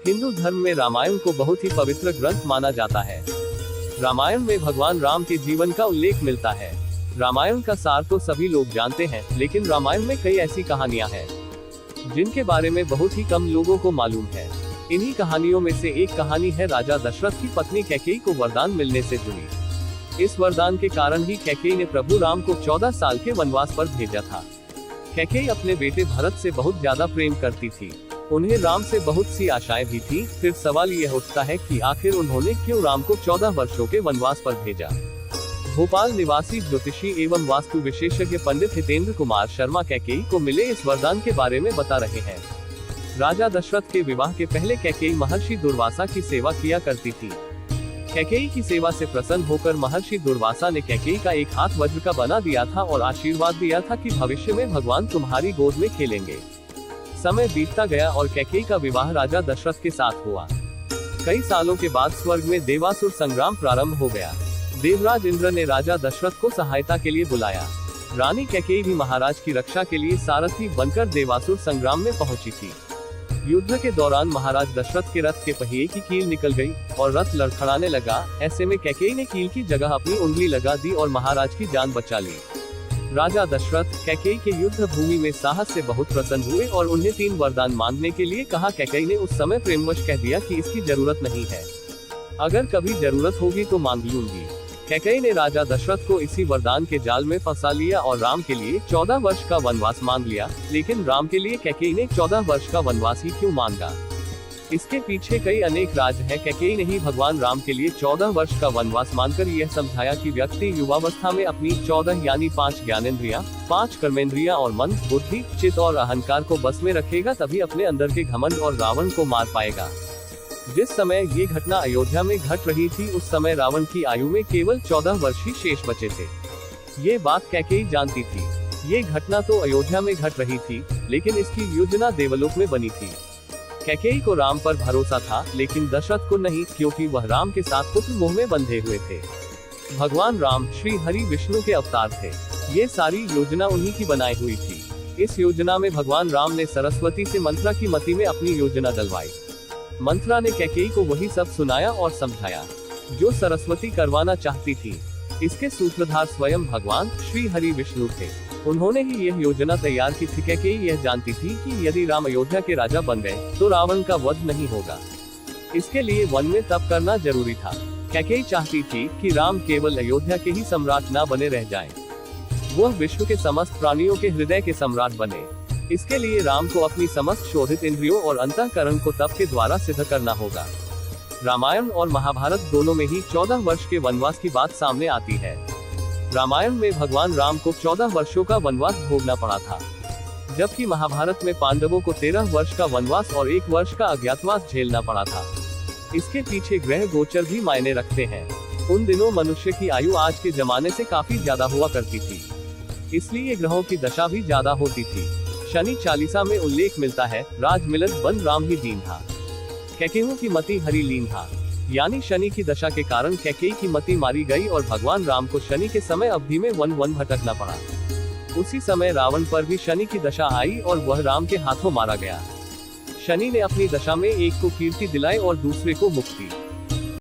हिंदू धर्म में रामायण को बहुत ही पवित्र ग्रंथ माना जाता है। रामायण में भगवान राम के जीवन का उल्लेख मिलता है। रामायण का सार तो सभी लोग जानते हैं, लेकिन रामायण में कई ऐसी कहानियां हैं जिनके बारे में बहुत ही कम लोगों को मालूम है। इन्हीं कहानियों में से एक कहानी है राजा दशरथ की पत्नी कैकेयी को वरदान मिलने से जुड़ी। इस वरदान के कारण ही कैकेयी ने प्रभु राम को 14 साल के वनवास पर भेजा था। कैकेयी अपने बेटे भरत से बहुत ज्यादा प्रेम करती थी। उन्हें राम से बहुत सी आशाएं भी थी। फिर सवाल यह उठता है कि आखिर उन्होंने क्यों राम को 14 वर्षों के वनवास पर भेजा। भोपाल निवासी ज्योतिषी एवं वास्तु विशेषज्ञ पंडित हितेंद्र कुमार शर्मा कैकेयी को मिले इस वरदान के बारे में बता रहे हैं। राजा दशरथ के विवाह के पहले कैकेयी महर्षि दुर्वासा की सेवा किया करती थी। कैकेयी की सेवा से प्रसन्न होकर महर्षि दुर्वासा ने कैकेयी का एक हाथ वज्र का बना दिया था और आशीर्वाद दिया था कि भविष्य में भगवान तुम्हारी गोद में खेलेंगे। समय बीतता गया और कैकेयी का विवाह राजा दशरथ के साथ हुआ। कई सालों के बाद स्वर्ग में देवासुर संग्राम प्रारंभ हो गया। देवराज इंद्र ने राजा दशरथ को सहायता के लिए बुलाया। रानी कैकेयी भी महाराज की रक्षा के लिए सारथी बनकर देवासुर संग्राम में पहुंची थी। युद्ध के दौरान महाराज दशरथ के रथ के पहिए की कील निकल गई और रथ लड़खड़ाने लगा। ऐसे में कैकेयी ने कील की जगह अपनी उंगली लगा दी और महाराज की जान बचा ली। राजा दशरथ कैकेयी के युद्ध भूमि में साहस से बहुत प्रसन्न हुए और उन्हें 3 वरदान मांगने के लिए कहा। कैकेयी ने उस समय प्रेमवश कह दिया कि इसकी जरूरत नहीं है, अगर कभी जरूरत होगी तो मांग लूंगी। कैकेयी ने राजा दशरथ को इसी वरदान के जाल में फंसा लिया और राम के लिए 14 वर्ष का वनवास मांग लिया। लेकिन राम के लिए कैकेयी ने 14 वर्ष का वनवास ही क्यों मांगा? इसके पीछे कई अनेक राज हैं। कैकेयी ने ही भगवान राम के लिए 14 वर्ष का वनवास मानकर यह समझाया कि व्यक्ति युवावस्था में अपनी 14 यानी 5 ज्ञानेंद्रियां, 5 कर्मेंद्रियां और मन, बुद्धि, चित्त और अहंकार को बस में रखेगा, तभी अपने अंदर के घमंड और रावण को मार पाएगा। जिस समय ये घटना अयोध्या में घट रही थी, उस समय रावण की आयु में केवल 14 वर्ष ही शेष बचे थे। ये बात कैकेयी जानती थी। ये घटना तो अयोध्या में घट रही थी, लेकिन इसकी योजना देवलोक में बनी थी। कैकेयी को राम पर भरोसा था, लेकिन दशरथ को नहीं, क्योंकि वह राम के साथ पुत्र मोह में बंधे हुए थे। भगवान राम श्री हरि विष्णु के अवतार थे। ये सारी योजना उन्हीं की बनाई हुई थी। इस योजना में भगवान राम ने सरस्वती से मंथरा की मति में अपनी योजना डलवाई। मंथरा ने कैकेयी को वही सब सुनाया और समझाया जो सरस्वती करवाना चाहती थी। इसके सूत्रधार स्वयं भगवान श्री हरि विष्णु थे। उन्होंने ही यह योजना तैयार की थी। कैकेयी यह जानती थी कि यदि राम अयोध्या के राजा बन गए तो रावण का वध नहीं होगा। इसके लिए वन में तप करना जरूरी था। कैकेयी चाहती थी कि राम केवल अयोध्या के ही सम्राट न बने रह जाएं। वह विश्व के समस्त प्राणियों के हृदय के सम्राट बने। इसके लिए राम को अपनी समस्त शोधित इंद्रियों और अंतःकरण को तप के द्वारा सिद्ध करना होगा। रामायण और महाभारत दोनों में ही 14 वर्ष के वनवास की बात सामने आती है। रामायण में भगवान राम को 14 वर्षों का वनवास भोगना पड़ा था, जबकि महाभारत में पांडवों को 13 वर्ष का वनवास और 1 वर्ष का अज्ञातवास झेलना पड़ा था। इसके पीछे ग्रह गोचर भी मायने रखते हैं। उन दिनों मनुष्य की आयु आज के जमाने से काफी ज्यादा हुआ करती थी, इसलिए ग्रहों की दशा भी ज्यादा होती थी। शनि चालीसा में उल्लेख मिलता है, राज मिलत बन राम ही दीन था, कैकेयी की मति हरि लीन था। यानी शनि की दशा के कारण कैकेयी की मति मारी गई और भगवान राम को शनि के समय अवधि में वन भटकना पड़ा। उसी समय रावण पर भी शनि की दशा आई और वह राम के हाथों मारा गया। शनि ने अपनी दशा में एक को कीर्ति दिलाई और दूसरे को मुक्ति।